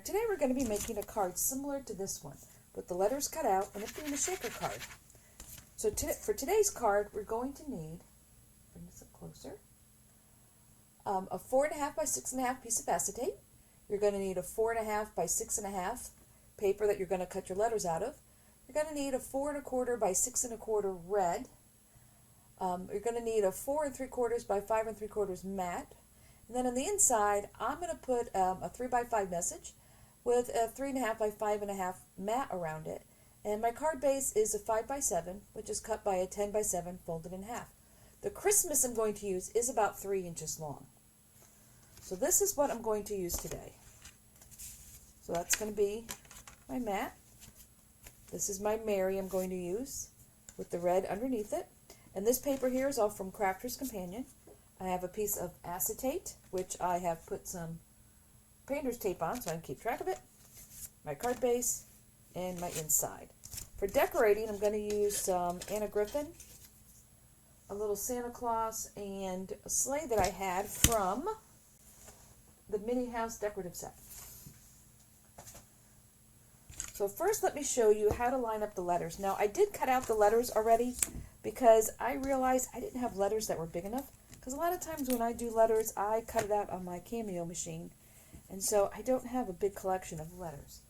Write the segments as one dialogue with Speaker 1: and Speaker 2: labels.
Speaker 1: Today we're going to be making a card similar to this one, with the letters cut out and it being a shaker card. So for today's card, we're going to need, bring this up closer, a 4.5 by 6.5 piece of acetate. You're going to need a 4.5 by 6.5 paper that you're going to cut your letters out of. You're going to need a 4.25 by 6.25 red. You're going to need a 4 3/4 by 5 3/4 matte. And then on the inside, I'm going to put a 3 by 5 message with a 3.5 by 5.5 matte around it. And my card base is a 5 by 7, which is cut by a 10 by 7 folded in half. The Christmas I'm going to use is about 3 inches long. So this is what I'm going to use today. So that's going to be my matte. This is my Mary I'm going to use with the red underneath it. And this paper here is all from Crafter's Companion. I have a piece of acetate, which I have put some painter's tape on so I can keep track of it. My card base and my inside. For decorating, I'm going to use some Griffin, a little Santa Claus, and a sleigh that I had from the Mini House Decorative set. So first let me show you how to line up the letters. Now I did cut out the letters already because I realized I didn't have letters that were big enough. Because a lot of times when I do letters, I cut it out on my Cameo machine. And so I don't have a big collection of letters.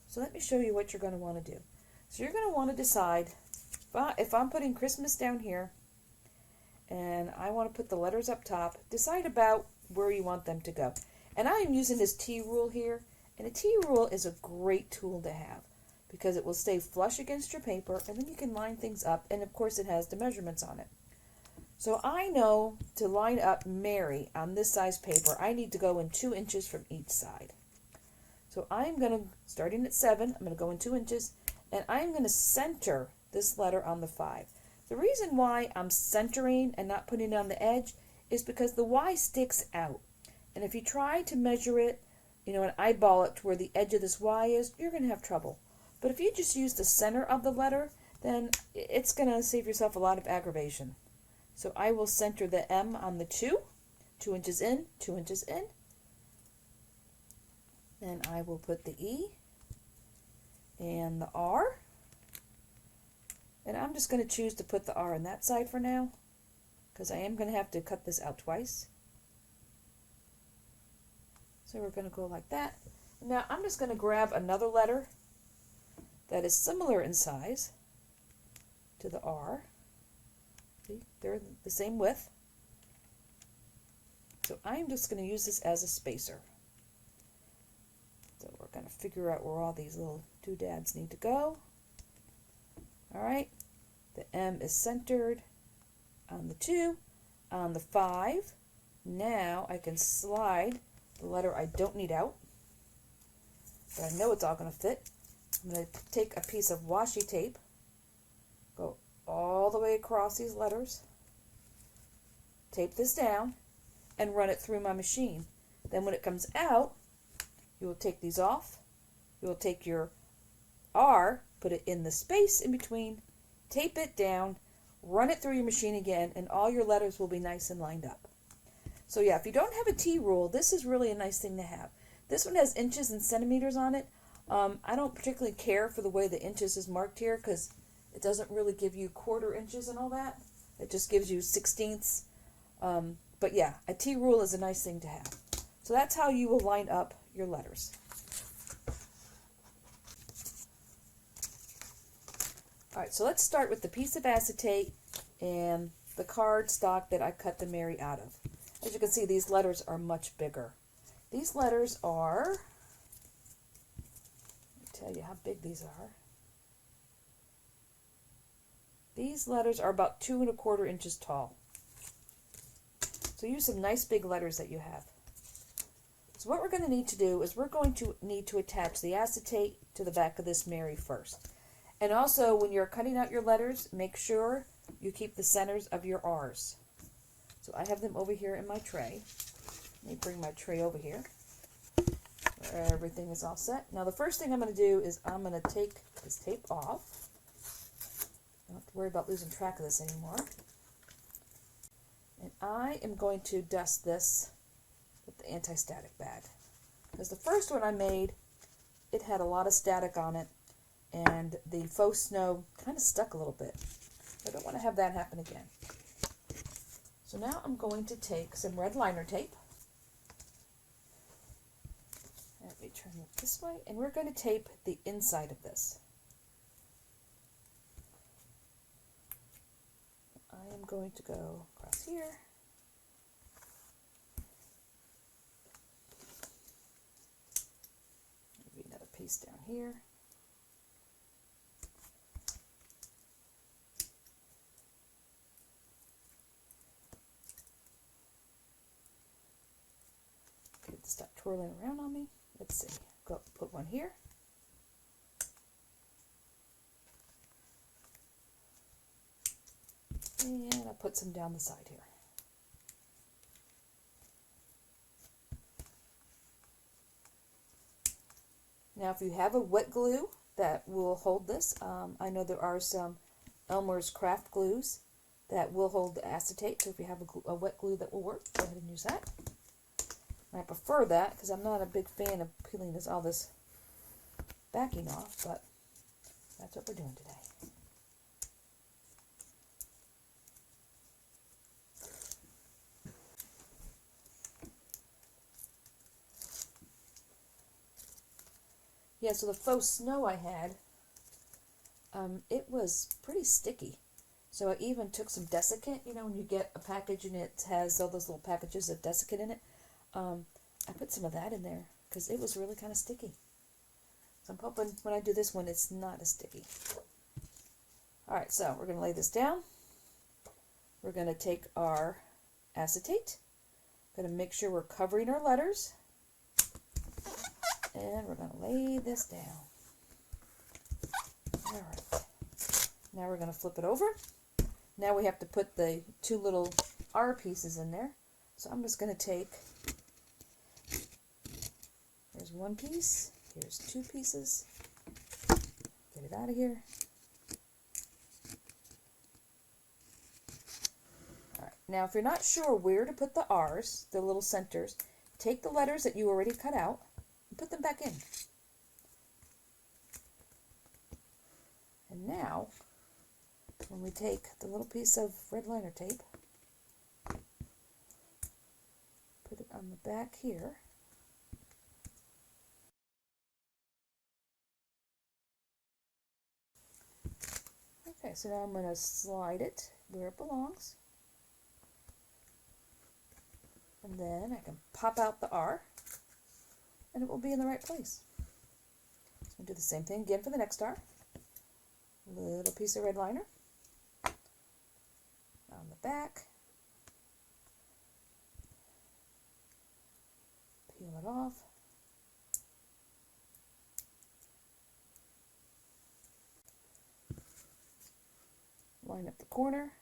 Speaker 1: So let me show you what you're going to want to do. So you're going to want to decide, if I'm putting Christmas down here, and I want to put the letters up top, decide about where you want them to go. And I am using this T-rule here. And a T-rule is a great tool to have because it will stay flush against your paper, and then you can line things up, and of course it has the measurements on it. So I know to line up Mary on this size paper, I need to go in 2 inches from each side. So I'm going to, starting at 7, I'm going to go in 2 inches, and I'm going to center this letter on the 5. The reason why I'm centering and not putting it on the edge is because the Y sticks out. And if you try to measure it, and eyeball it to where the edge of this Y is, you're going to have trouble. But if you just use the center of the letter, then it's going to save yourself a lot of aggravation. So I will center the M on the 2 inches in, 2 inches in. Then I will put the E and the R. And I'm just going to choose to put the R on that side for now, because I am going to have to cut this out twice. So we're going to go like that. Now I'm just going to grab another letter that is similar in size to the R. See, they're the same width. So I'm just going to use this as a spacer. So we're going to figure out where all these little doodads need to go. Alright, the M is centered on the 2, on the 5. Now I can slide the letter I don't need out, but I know it's all going to fit. I'm going to take a piece of washi tape, go all the way across these letters, tape this down, and run it through my machine. Then when it comes out, you will take these off. You will take your R, put it in the space in between, tape it down, run it through your machine again, and all your letters will be nice and lined up. So yeah, if you don't have a T-rule, this is really a nice thing to have. This one has inches and centimeters on it. I don't particularly care for the way the inches is marked here because it doesn't really give you 1/4 inches and all that. It just gives you 1/16. But yeah, a T-rule is a nice thing to have. So that's how you will line up your letters. Alright, so let's start with the piece of acetate and the card stock that I cut the Mary out of. As you can see, these letters are much bigger. These letters are, let me tell you how big these are. These letters are about 2 1/4 inches tall. So use some nice big letters that you have. So what we're going to need to do is we're going to need to attach the acetate to the back of this Mary first. And also, when you're cutting out your letters, make sure you keep the centers of your R's. So I have them over here in my tray. Let me bring my tray over here. Everything is all set. Now the first thing I'm going to do is I'm going to take this tape off. Don't have to worry about losing track of this anymore. And I am going to dust this with the anti-static pad. Because the first one I made it had a lot of static on it, and the faux snow kind of stuck a little bit. I don't want to have that happen again. So now I'm going to take some red liner tape. Let me turn it this way, and we're going to tape the inside of this. I am going to go across here. Maybe another piece down here. Get it to stop twirling around on me. Let's see. Go put one here. And I'll put some down the side here. Now if you have a wet glue that will hold this, I know there are some Elmer's craft glues that will hold the acetate, so if you have a wet glue that will work, go ahead and use that. And I prefer that because I'm not a big fan of peeling all this backing off, but that's what we're doing today. Yeah, so the faux snow I had, it was pretty sticky. So I even took some desiccant, you know, when you get a package and it has all those little packages of desiccant in it. I put some of that in there because it was really kind of sticky. So I'm hoping when I do this one, it's not as sticky. All right, so we're going to lay this down. We're going to take our acetate. Going to make sure we're covering our letters. And we're going to lay this down. All right. Now we're going to flip it over. Now we have to put the two little R pieces in there. So I'm just going to take, here's one piece, here's two pieces. Get it out of here. All right. Now if you're not sure where to put the R's, the little centers, take the letters that you already cut out, put them back in. And now, when we take the little piece of red liner tape, put it on the back here. Okay, so now I'm going to slide it where it belongs. And then I can pop out the R. And it will be in the right place. So we'll do the same thing again for the next R. Little piece of red liner on the back. Peel it off. Line up the corner.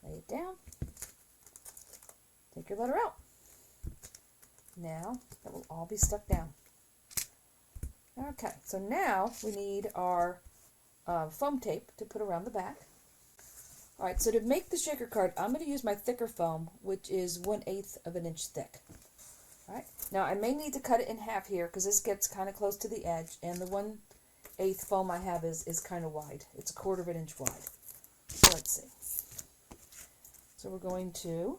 Speaker 1: Lay it down. Take your letter out. Now that will all be stuck down. Okay, so now we need our foam tape to put around the back. All right, so to make the shaker card, I'm going to use my thicker foam, which is 1/8 of an inch thick. All right, now I may need to cut it in half here because this gets kind of close to the edge, and the 1/8 foam I have is kind of wide. It's 1/4 of an inch wide. So let's see. So we're going to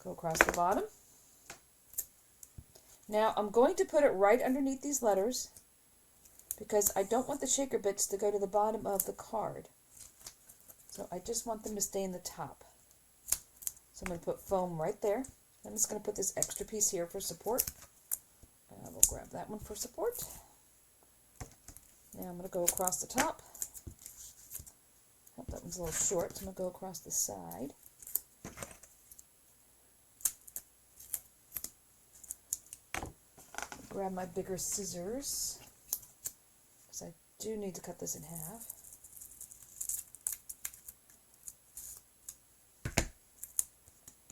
Speaker 1: go across the bottom. Now I'm going to put it right underneath these letters because I don't want the shaker bits to go to the bottom of the card. So I just want them to stay in the top. So I'm going to put foam right there. I'm just going to put this extra piece here for support. We'll grab that one for support. Now I'm going to go across the top. Oh, that one's a little short, so I'm going to go across the side. Grab my bigger scissors because I do need to cut this in half.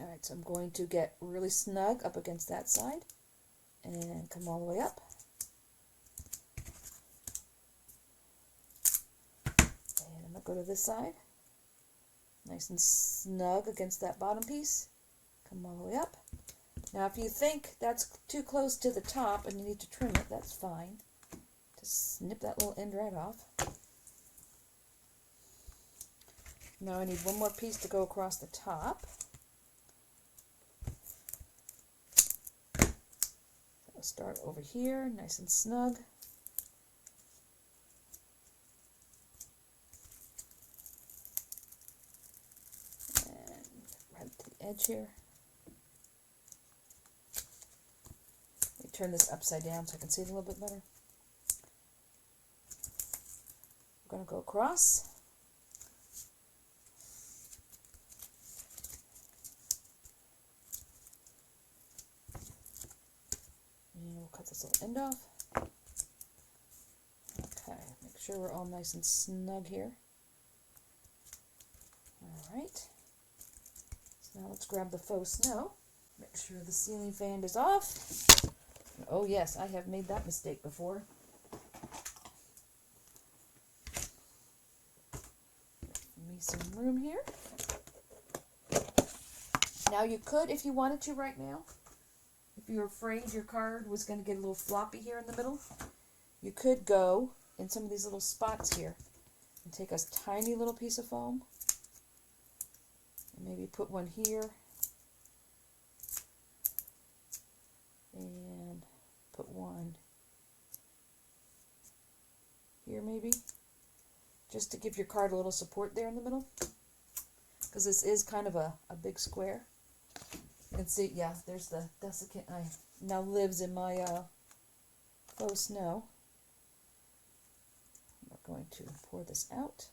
Speaker 1: Alright, so I'm going to get really snug up against that side and come all the way up. And I'm going to go to this side. Nice and snug against that bottom piece. Come all the way up. Now if you think that's too close to the top and you need to trim it, that's fine. Just snip that little end right off. Now I need one more piece to go across the top. I'll start over here, nice and snug. And right to the edge here. Let me turn this upside down so I can see it a little bit better. I'm going to go across. And we'll cut this little end off. Okay, make sure we're all nice and snug here. Alright. So now let's grab the faux snow. Make sure the ceiling fan is off. Oh yes, I have made that mistake before. Give me some room here. Now you could, if you wanted to right now, if you're afraid your card was going to get a little floppy here in the middle, you could go in some of these little spots here and take a tiny little piece of foam and maybe put one here and put one here maybe, just to give your card a little support there in the middle, because this is kind of a big square. You can see, yeah, there's the desiccant now lives in my faux snow. We're going to pour this out.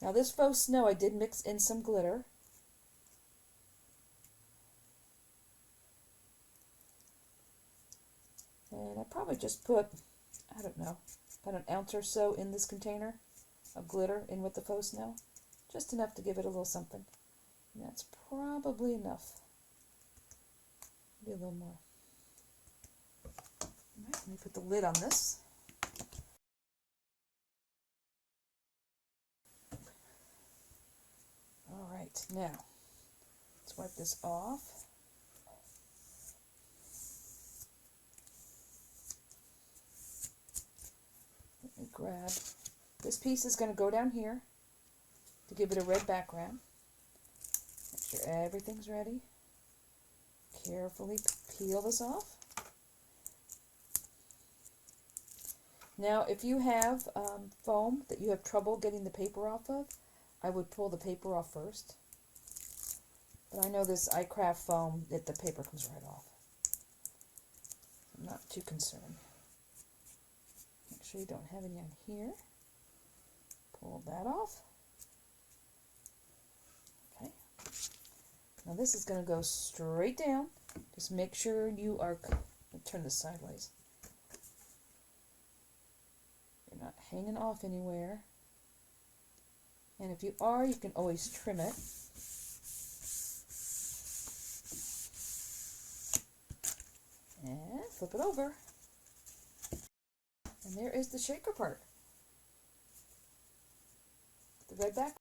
Speaker 1: Now this faux snow, I did mix in some glitter. And I probably just put, I don't know, about an ounce or so in this container of glitter in with the faux snow. Just enough to give it a little something. And that's probably enough. Maybe a little more. All right, let me put the lid on this. All right, now let's wipe this off. Let me grab, this piece is going to go down here to give it a red background. Make sure everything's ready. Carefully peel this off. Now if you have foam that you have trouble getting the paper off of, I would pull the paper off first. But I know this iCraft foam, that the paper comes right off. I'm not too concerned. Make sure you don't have any on here. Pull that off. Okay. Now this is going to go straight down. Just make sure you are, turn this sideways. You're not hanging off anywhere. And if you are, you can always trim it. And flip it over. And there is the shaker part. The red back.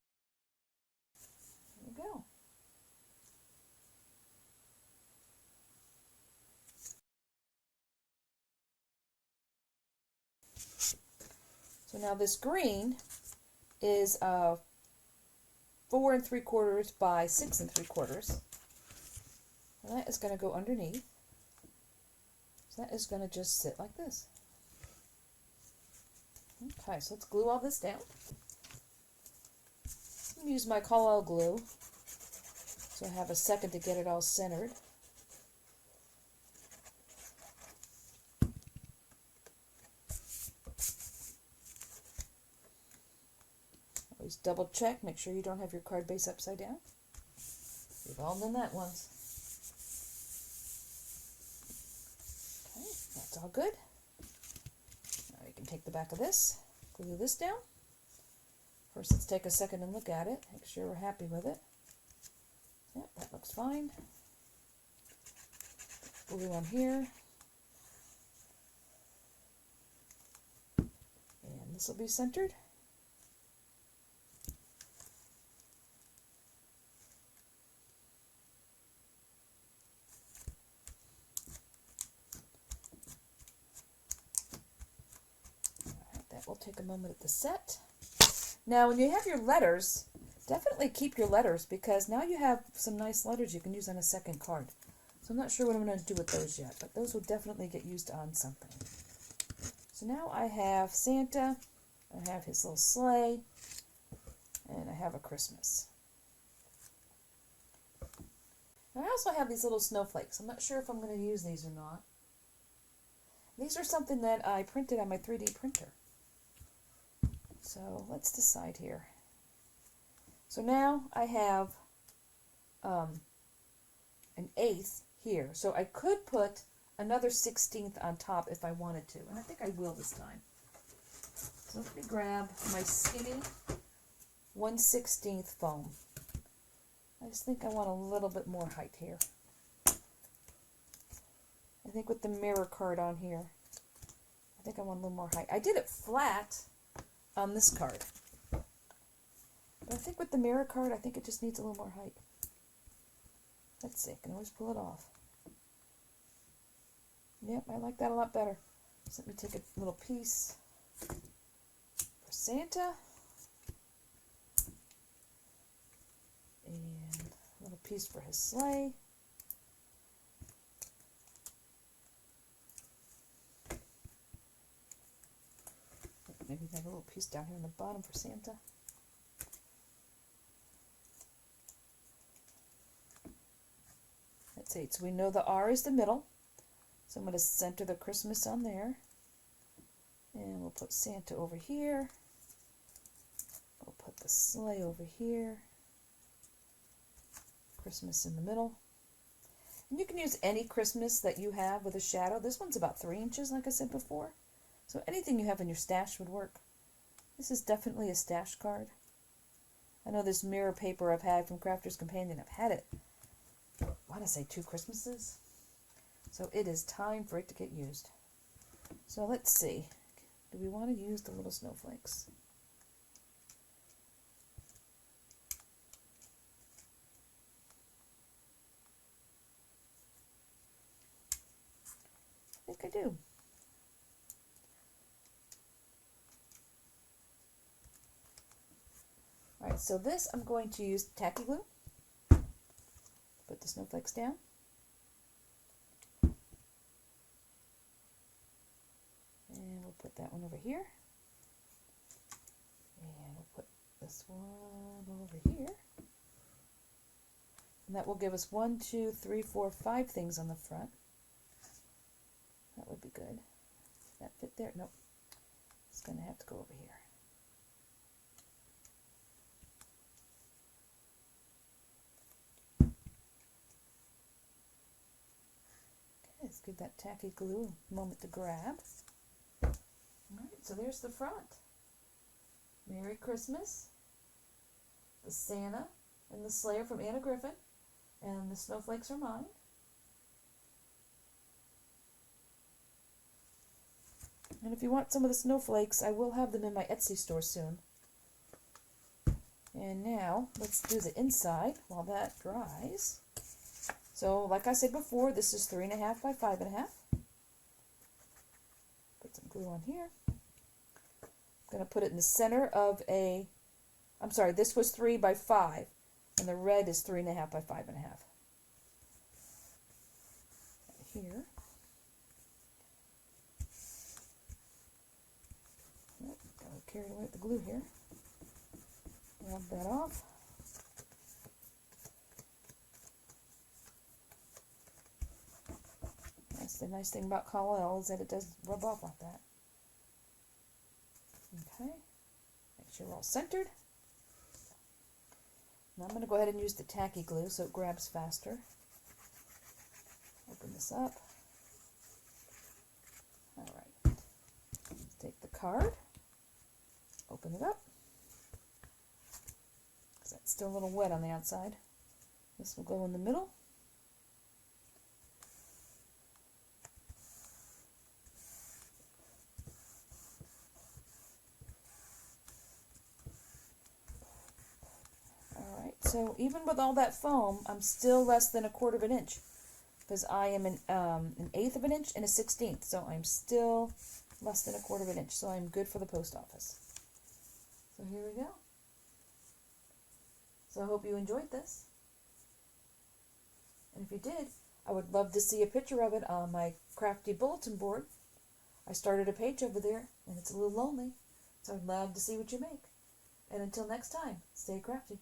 Speaker 1: There we go. So now this green is 4 3/4 by 6 3/4. And that is going to go underneath. So that is going to just sit like this. Okay, so let's glue all this down. I'm going to use my Call glue so I have a second to get it all centered. Always double check, make sure you don't have your card base upside down. We've all done that once. Okay, that's all good. Now you can take the back of this, glue this down. First, let's take a second and look at it, make sure we're happy with it. Yep, that looks fine. Glue on here. And this will be centered. right, we'll take a moment at the set. Now, when you have your letters, definitely keep your letters because now you have some nice letters you can use on a second card. So I'm not sure what I'm going to do with those yet, but those will definitely get used on something. So now I have Santa, I have his little sleigh, and I have a Christmas. Now I also have these little snowflakes. I'm not sure if I'm going to use these or not. These are something that I printed on my 3D printer. So let's decide here. So now I have an eighth here. So I could put another 16th on top if I wanted to. And I think I will this time. So let me grab my skinny 1/16 foam. I just think I want a little bit more height here. I think with the mirror card on here, I think I want a little more height. I did it flat on this card. But I think with the mirror card, I think it just needs a little more height. Let's see, I can always pull it off. Yep, I like that a lot better. So let me take a little piece for Santa. And a little piece for his sleigh. Maybe have a little piece down here on the bottom for Santa. Let's see, so we know the R is the middle. So I'm going to center the Christmas on there. And we'll put Santa over here. We'll put the sleigh over here. Christmas in the middle. And you can use any Christmas that you have with a shadow. This one's about 3 inches, like I said before. So anything you have in your stash would work. This is definitely a stash card. I know this mirror paper I've had from Crafter's Companion. I've had it, I want to say 2 Christmases. So it is time for it to get used. So let's see. Do we want to use the little snowflakes? I think I do. Alright, so this I'm going to use tacky glue. Put the snowflakes down. And we'll put that one over here. And we'll put this one over here. And that will give us 1, 2, 3, 4, 5 things on the front. That would be good. Does that fit there? Nope. It's going to have to go over here. Okay, let's give that tacky glue a moment to grab. Alright, so there's the front. Merry Christmas. The Santa and the sleigh are from Anna Griffin. And the snowflakes are mine. And if you want some of the snowflakes, I will have them in my Etsy store soon. And now, let's do the inside while that dries. So, like I said before, this is 3.5 by 5.5. Put some glue on here. I'm going to put it in the center of a, I'm sorry, this was 3 by 5. And the red is 3.5 by 5.5. Here. Carried away with the glue here. Rub that off. That's the nice thing about Collel is that it does rub off like that. Okay. Make sure we're all centered. Now I'm going to go ahead and use the tacky glue so it grabs faster. Open this up. Alright. Take the card. Open it up, because that's still a little wet on the outside. This will go in the middle. Alright, so even with all that foam, I'm still less than 1/4 of an inch, because I am an 1/8 of an inch and a 1/16, so I'm still less than 1/4 of an inch, so I'm good for the post office. So here we go. So I hope you enjoyed this. And if you did, I would love to see a picture of it on my crafty bulletin board. I started a page over there, and it's a little lonely, so I'd love to see what you make. And until next time, stay crafty.